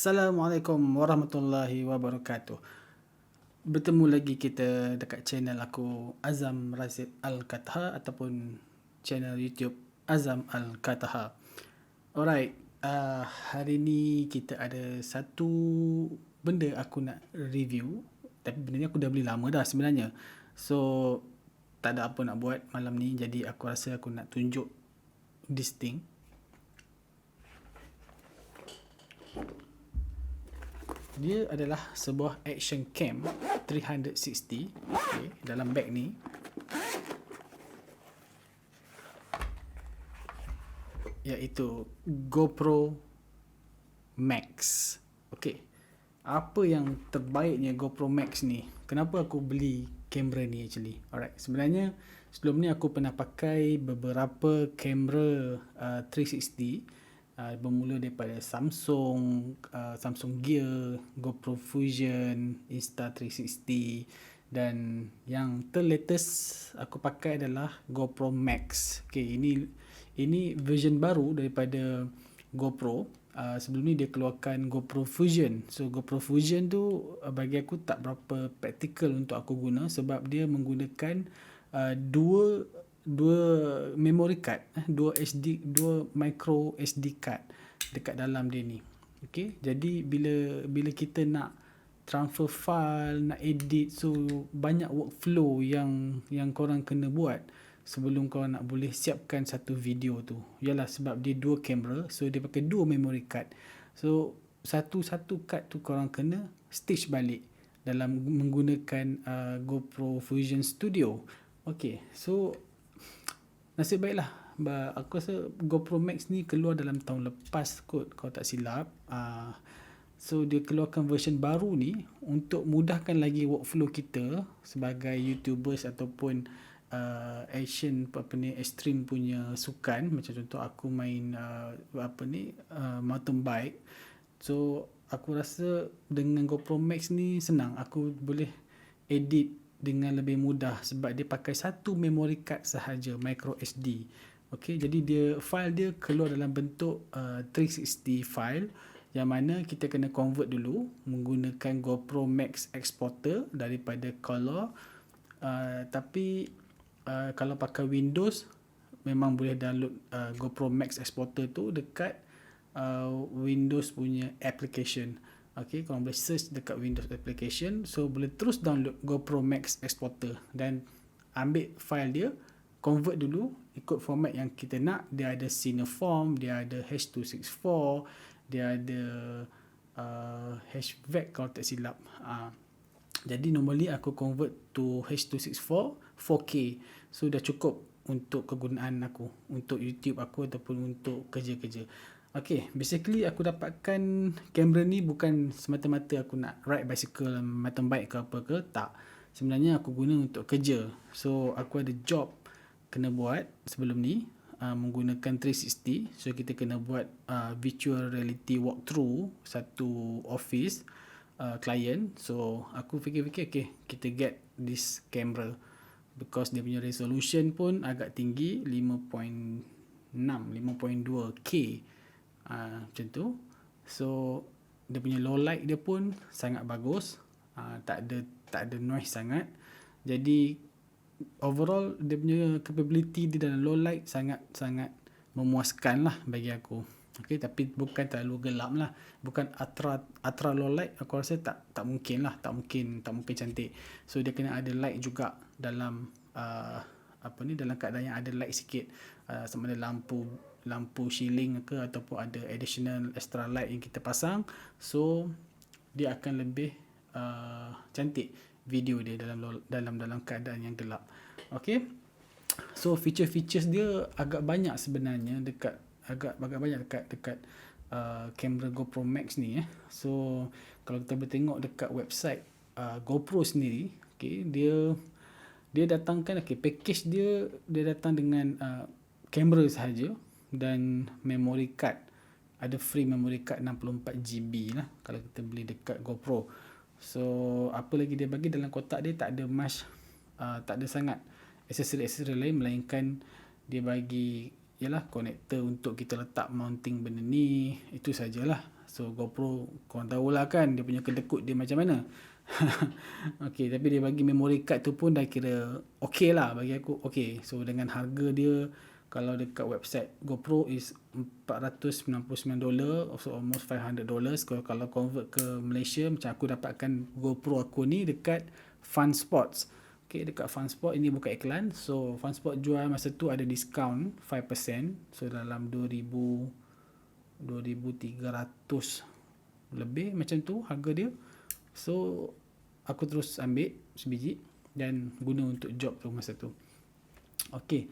Assalamualaikum warahmatullahi wabarakatuh. Bertemu lagi kita dekat channel aku Azam Razid Al-Kataha ataupun channel YouTube Azam Al-Kataha. Alright, hari ni kita ada satu benda aku nak review. Tapi benda ni aku dah beli lama dah sebenarnya. So, tak ada apa nak buat malam ni. Jadi aku rasa aku nak tunjuk this thing. Dia adalah sebuah action cam 360. Okay, dalam beg ni iaitu GoPro Max. Okay, apa yang terbaiknya GoPro Max ni? Kenapa aku beli kamera ni actually? Alright, sebenarnya sebelum ni aku pernah pakai beberapa kamera 360. Bermula daripada Samsung, Samsung Gear, GoPro Fusion, Insta360, dan yang terlatest aku pakai adalah GoPro Max. Okay, ini version baru daripada GoPro. Sebelum ni dia keluarkan GoPro Fusion. So GoPro Fusion tu bagi aku tak berapa praktikal untuk aku guna sebab dia menggunakan dua memory card, dua micro SD card dekat dalam dia ni. Okey, jadi bila kita nak transfer file, nak edit, so banyak workflow yang korang kena buat sebelum korang nak boleh siapkan satu video tu. Yalah, sebab dia dua kamera, so dia pakai dua memory card. So satu-satu card tu korang kena stitch balik dalam menggunakan GoPro Fusion Studio. Okay, so nasib baiklah. Aku rasa GoPro Max ni keluar dalam tahun lepas kot kalau tak silap. So dia keluarkan version baru ni untuk mudahkan lagi workflow kita sebagai YouTubers ataupun action extreme punya sukan. Macam contoh aku main mountain bike. So aku rasa dengan GoPro Max ni senang, aku boleh edit dengan lebih mudah sebab dia pakai satu memory card sahaja, micro SD. Okey, jadi file dia keluar dalam bentuk 360 file yang mana kita kena convert dulu menggunakan GoPro Max Exporter daripada Color. Tapi kalau pakai Windows memang boleh download GoPro Max Exporter tu dekat Windows punya application. Okay, korang boleh search dekat Windows application. So boleh terus download GoPro Max Exporter dan ambil file dia, convert dulu ikut format yang kita nak. Dia ada Cineform, dia ada H.264, dia ada HVAC kalau tak silap. Jadi normally aku convert to H.264 4K. So dah cukup untuk kegunaan aku, untuk YouTube aku ataupun untuk kerja-kerja. Okay, basically aku dapatkan kamera ni bukan semata-mata aku nak ride bicycle, mountain bike ke apa ke, tak. Sebenarnya aku guna untuk kerja. So aku ada job kena buat sebelum ni menggunakan 360. So kita kena buat virtual reality walkthrough satu office client. So aku fikir-fikir, okay, kita get this camera because dia punya resolution pun agak tinggi, 5.2K. Macam tu. So dia punya low light dia pun sangat bagus. Tak ada noise sangat. Jadi overall dia punya capability dia dalam low light sangat memuaskan lah bagi aku. Okay, tapi bukan terlalu gelap lah. Bukan ultra low light. Aku rasa tak mungkin lah. Tak mungkin cantik. So dia kena ada light juga dalam dalam keadaan yang ada light sikit. Sama ada lampu ceiling ke ataupun ada additional extra light yang kita pasang. So dia akan lebih cantik video dia dalam keadaan yang gelap. Okay, so features dia agak banyak sebenarnya dekat kamera GoPro Max ni. So kalau kita boleh tengok dekat website GoPro sendiri, okay, dia datangkan, okay, package dia datang dengan kamera sahaja dan memory card. Ada free memory card 64GB lah kalau kita beli dekat GoPro. So apa lagi dia bagi dalam kotak dia, tak ada much, tak ada sangat aksesori lain, melainkan dia bagi yalah connector untuk kita letak mounting benda ni, itu sajalah. So GoPro korang tahulah kan dia punya kedekut dia macam mana. Okay, tapi dia bagi memory card tu pun dah kira okay lah bagi aku. Okay, so dengan harga dia kalau dekat website GoPro is $499, so almost $500. Kalau convert ke Malaysia, macam aku dapatkan GoPro aku ni dekat Fun Sports. Okay, dekat Fun Sport, ini bukan iklan. So Fun Sport jual masa tu ada discount 5%. So dalam 2,300 lebih macam tu harga dia. So aku terus ambil sebiji dan guna untuk job tu masa tu. Okay,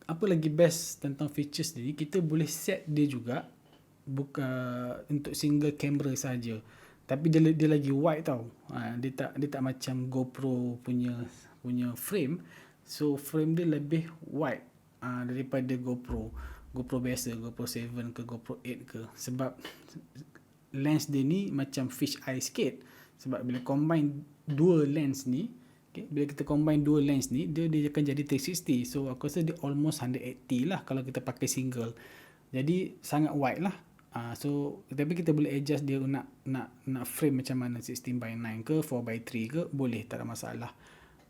apa lagi best tentang features ni, kita boleh set dia juga bukan untuk single camera saja, tapi dia lagi wide tau. Dia tak macam GoPro punya frame. So frame dia lebih wide daripada GoPro biasa, GoPro 7 ke GoPro 8 ke, sebab lens dia ni macam fish eye sikit. Sebab bila combine dua lens ni, okay, bila kita combine dua lens ni, dia akan jadi 360. So aku rasa dia almost 180 lah kalau kita pakai single. Jadi sangat wide lah. So tapi kita boleh adjust dia nak frame macam mana, 16:9 ke 4:3 ke, boleh, tak ada masalah.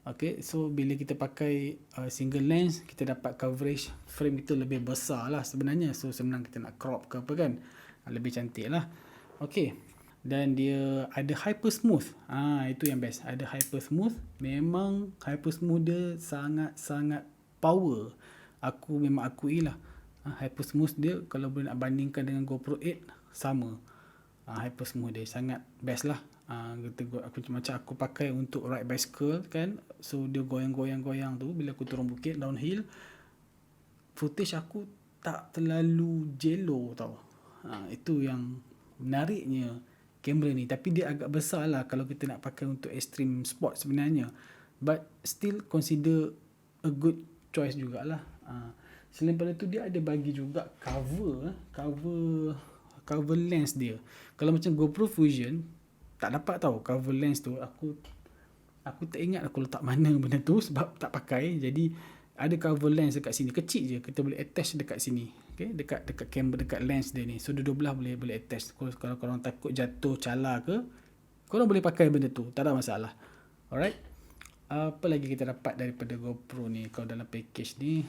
Okay, so bila kita pakai single lens, kita dapat coverage frame kita lebih besar lah sebenarnya. So senang kita nak crop ke apa kan, lebih cantik lah. Okay, dan dia ada hyper smooth. Itu yang best, ada hyper smooth. Memang hyper smooth dia sangat power. Aku memang akui lah, hyper smooth dia kalau boleh nak bandingkan dengan GoPro 8 sama. Hyper smooth dia sangat best lah. Macam aku pakai untuk ride bicycle kan, so dia goyang-goyang tu bila aku turun bukit downhill, footage aku tak terlalu jello tau. Itu yang menariknya kamera ni. Tapi dia agak besar lah kalau kita nak pakai untuk extreme sport sebenarnya, but still consider a good choice jugalah. Selain pada tu, dia ada bagi juga cover lens dia. Kalau macam GoPro Fusion tak dapat tau cover lens tu. Aku tak ingat aku letak mana benda tu sebab tak pakai. Jadi ada cover lens dekat sini, kecil je, kita boleh attach dekat sini. Okay, dekat kamera, dekat lens dia ni. So dua belah boleh attach. Kalau korang takut jatuh cala ke, korang boleh pakai benda tu, tak ada masalah. Alright, apa lagi kita dapat daripada GoPro ni kalau dalam package ni?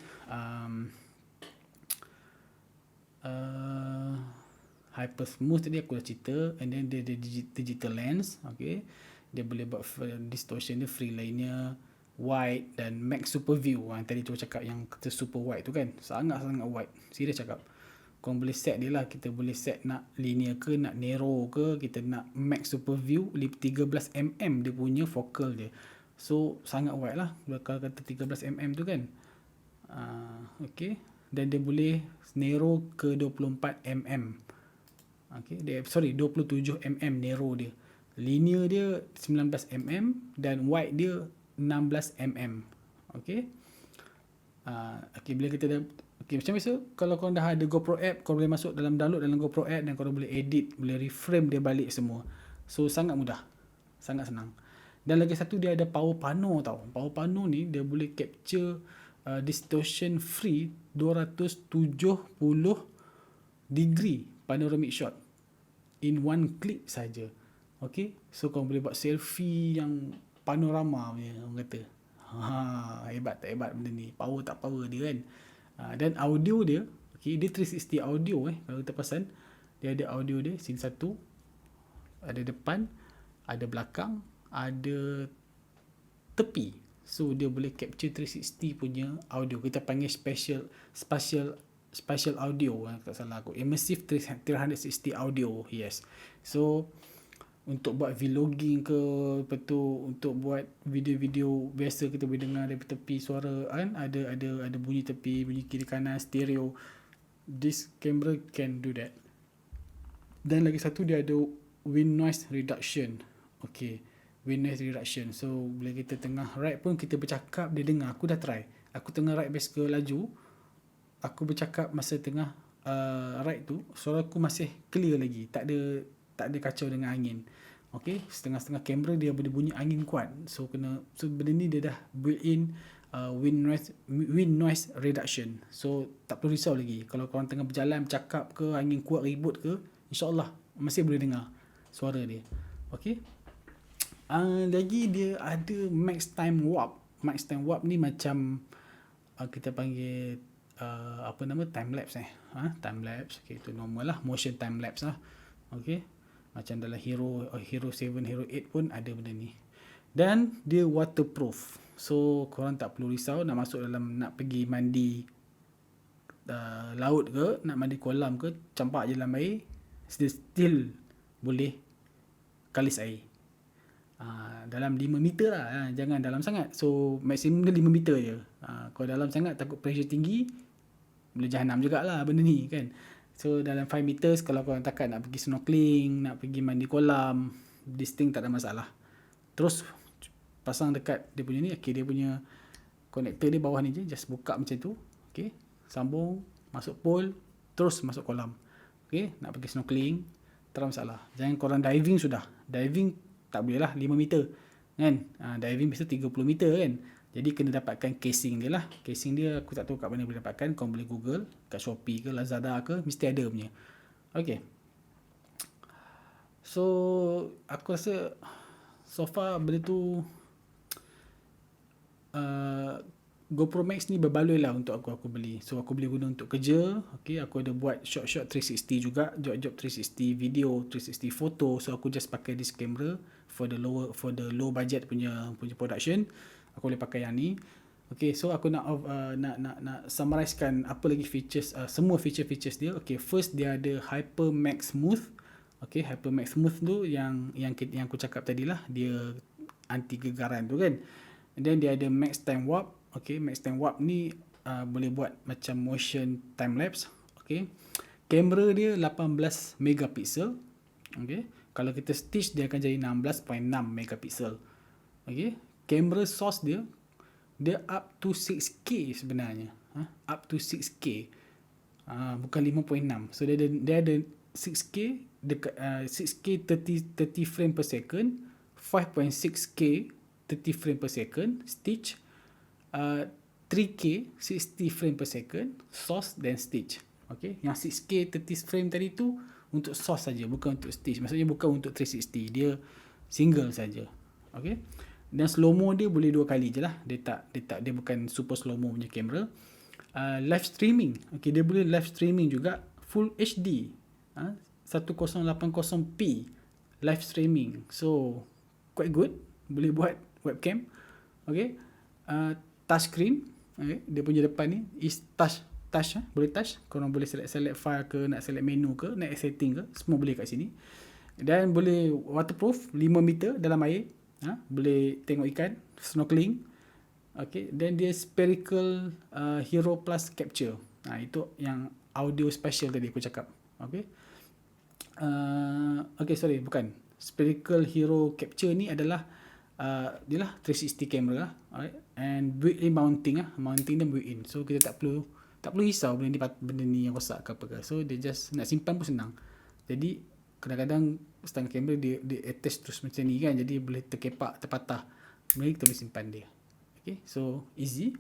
Hyper smooth tadi aku dah cerita, and then dia digital lens. Okay, dia boleh buat distortion dia, free linear, wide dan max super view. Tadi tu cakap yang kata super wide tu kan, sangat-sangat wide. Serius cakap, korang boleh set dia lah. Kita boleh set nak linear ke, nak narrow ke, kita nak max super view. 13mm dia punya focal dia, so sangat wide lah kalau kata 13mm tu kan. Okay, dan dia boleh narrow ke 24mm. Okay, 27mm narrow dia. Linear dia 19mm dan wide dia 16mm. Okay. Okay, bila kita dah, okay, macam biasa kalau korang dah ada GoPro app, korang boleh masuk download dalam GoPro app dan korang boleh edit, boleh reframe dia balik semua. So sangat mudah, sangat senang. Dan lagi satu, dia ada power pano tau. Power pano ni dia boleh capture distortion free 270 degree panoramic shot in one click saja. Okay, so korang boleh buat selfie yang panorama punya, orang kata. Hebat tak hebat benda ni, power tak power dia kan. Dan audio dia, okay, dia 360 audio kalau kita perasan. Dia ada audio dia, scene 1, ada depan, ada belakang, ada tepi. So dia boleh capture 360 punya audio. Kita panggil spatial audio, tak salah aku, immersive 360 audio. Yes, so untuk buat vlogging ke, lepas tu untuk buat video-video biasa, kita boleh dengar dari tepi suara kan, ada bunyi tepi, bunyi kiri kanan, stereo. This camera can do that. Dan lagi satu, dia ada wind noise reduction. Okay, wind noise reduction. So bila kita tengah ride pun, kita bercakap, dia dengar. Aku dah try, aku tengah ride bicycle laju, aku bercakap masa tengah ride tu, suara aku masih clear lagi, tak ada kacau dengan angin. Okay, setengah-setengah kamera dia boleh bunyi angin kuat. So benda ni dia dah built in wind noise reduction. So tak perlu risau lagi. Kalau korang tengah berjalan, bercakap ke, angin kuat, ribut ke, InsyaAllah masih boleh dengar suara dia. Okay. Lagi dia ada max time warp. Max time warp ni macam kita panggil apa nama, time lapse time lapse. Okay, itu normal lah, motion time lapse lah. Okay, macam dalam Hero 7, Hero 8 pun ada benda ni. Dan dia waterproof, so korang tak perlu risau nak masuk dalam, nak pergi mandi laut ke, nak mandi kolam ke, campak je dalam air, still boleh kalis air. Dalam 5 meter lah, jangan dalam sangat. So maksimum dia 5 meter je. Kalau dalam sangat takut pressure tinggi, boleh jahanam jugalah benda ni kan. So dalam 5 meters, kalau korang takkan nak pergi snorkeling, nak pergi mandi kolam, this thing tak ada masalah. Terus pasang dekat dia punya ni. Okay, dia punya connector dia bawah ni je, just buka macam tu. Okay, sambung, masuk pool, terus masuk kolam. Okay, nak pergi snorkeling, tak ada masalah. Jangan korang diving sudah. Diving tak boleh lah 5 meter kan. Diving biasa 30 meter kan. Jadi kena dapatkan casing dia lah. Casing dia aku tak tahu kat mana boleh dapatkan. Kau boleh Google kat Shopee ke Lazada ke, mesti ada punya. Okay, so aku rasa so far benda tu GoPro Max ni berbaloi lah untuk aku beli. So aku boleh guna untuk kerja. Okay, aku ada buat shot 360 juga, job 360 video, 360 foto. So aku just pakai this camera for the low budget punya production. Aku boleh pakai yang ni. Okay, so aku nak summarizekan apa lagi features, semua features dia. Okay, first dia ada Hyper Max Smooth. Okay, Hyper Max Smooth tu yang aku cakap tadi lah, dia anti gegaran tu kan. And then dia ada Max Time Warp. Okay, Max Time Warp ni boleh buat macam motion time lapse. Okay, kamera dia 18 megapixel. Okay, kalau kita stitch dia akan jadi 16.6 megapixel. Okay, kamera source dia up to 6K sebenarnya. Up to 6K. Bukan 5.6. So dia ada 6K dekat 6K 30 frame per second, 5.6K 30 frame per second stitch, 3K 60 frame per second source dan stitch. Okay, yang 6K 30 frame tadi tu untuk source saja, bukan untuk stitch. Maksudnya bukan untuk 360, dia single saja. Okay, dan slow mo dia boleh 2 kali je lah. Dia bukan super slow mo punya kamera. Live streaming. Okay, dia boleh live streaming juga full HD. 1080p live streaming. So quite good. Boleh buat webcam. Okay, touchscreen. Okay, dia punya depan ni is touch. Boleh touch. Korang boleh select file ke, nak select menu ke, nak setting ke, semua boleh kat sini. Dan boleh waterproof 5 meter dalam air. Boleh tengok ikan, snorkeling. Okay, then dia spherical Hero Plus capture. Itu yang audio special tadi aku cakap. Okay, sorry, bukan spherical Hero capture ni adalah dia lah 360 camera lah. Alright, and built-in mounting dia built-in. So kita tak perlu risau benda ni yang rosak ke apa ke. So dia just nak simpan pun senang. Jadi kadang-kadang setengah kamera dia attach terus macam ni kan, jadi boleh terkepak, terpatah, boleh kita boleh simpan dia. Okay, so easy.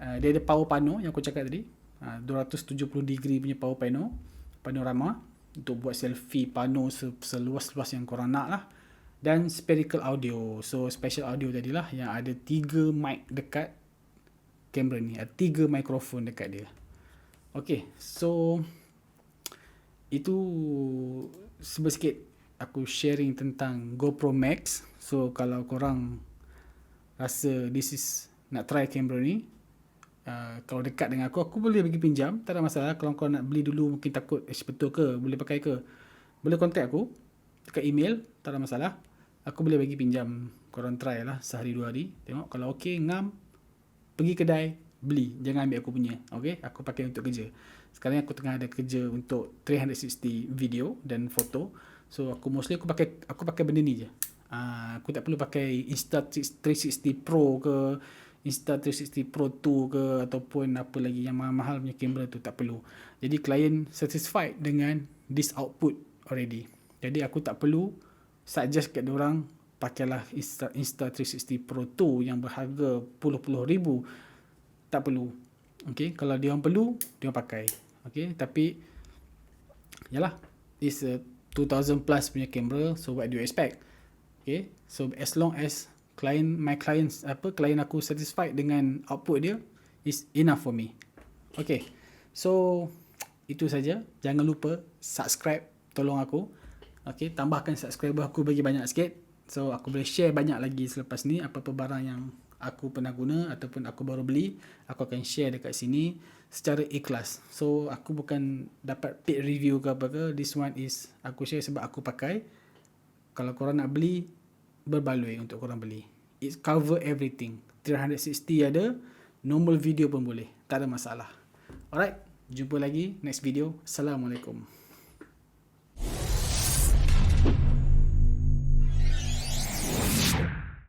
Dia ada power pano yang aku cakap tadi, 270 degree punya power panorama untuk buat selfie pano seluas-luas yang korang nak lah. Dan spherical audio, so special audio tadilah yang ada 3 mic dekat kamera ni, ada 3 mikrofon dekat dia. Okay, so itu sedikit aku sharing tentang GoPro Max. So kalau korang rasa this is nak try kamera ni, kalau dekat dengan aku boleh bagi pinjam, tak ada masalah. Kalau korang nak beli dulu, mungkin takut betul ke, boleh pakai ke, boleh contact aku dekat email, tak ada masalah. Aku boleh bagi pinjam, korang try lah sehari 2 hari, tengok kalau okey, ngam, pergi kedai beli, jangan ambil aku punya. Okay, aku pakai untuk kerja. Sekarang aku tengah ada kerja untuk 360 video dan foto. So aku pakai benda ni je. Aku tak perlu pakai Insta360 Pro ke, Insta360 Pro 2 ke, ataupun apa lagi yang mahal-mahal punya kamera tu, tak perlu. Jadi klien satisfied dengan this output already. Jadi aku tak perlu suggest kat diorang pakailah Insta360 Pro 2 yang berharga puluh-puluh ribu. Tak perlu. Okay, kalau dia orang perlu, dia orang pakai. Okay, tapi yalah, it's a 2000 plus punya kamera, so what do you expect? Okay, so as long as klien aku satisfied dengan output dia, is enough for me. Okay, so itu saja. Jangan lupa subscribe, tolong aku. Okay, tambahkan subscriber aku bagi banyak sikit, so aku boleh share banyak lagi selepas ni. Apa-apa barang yang aku pernah guna ataupun aku baru beli, aku akan share dekat sini secara ikhlas. So aku bukan dapat paid review ke apa ke. This one is aku share sebab aku pakai. Kalau korang nak beli, berbaloi untuk korang beli. It cover everything. 360 ada, normal video pun boleh, tak ada masalah. Alright, jumpa lagi next video. Assalamualaikum.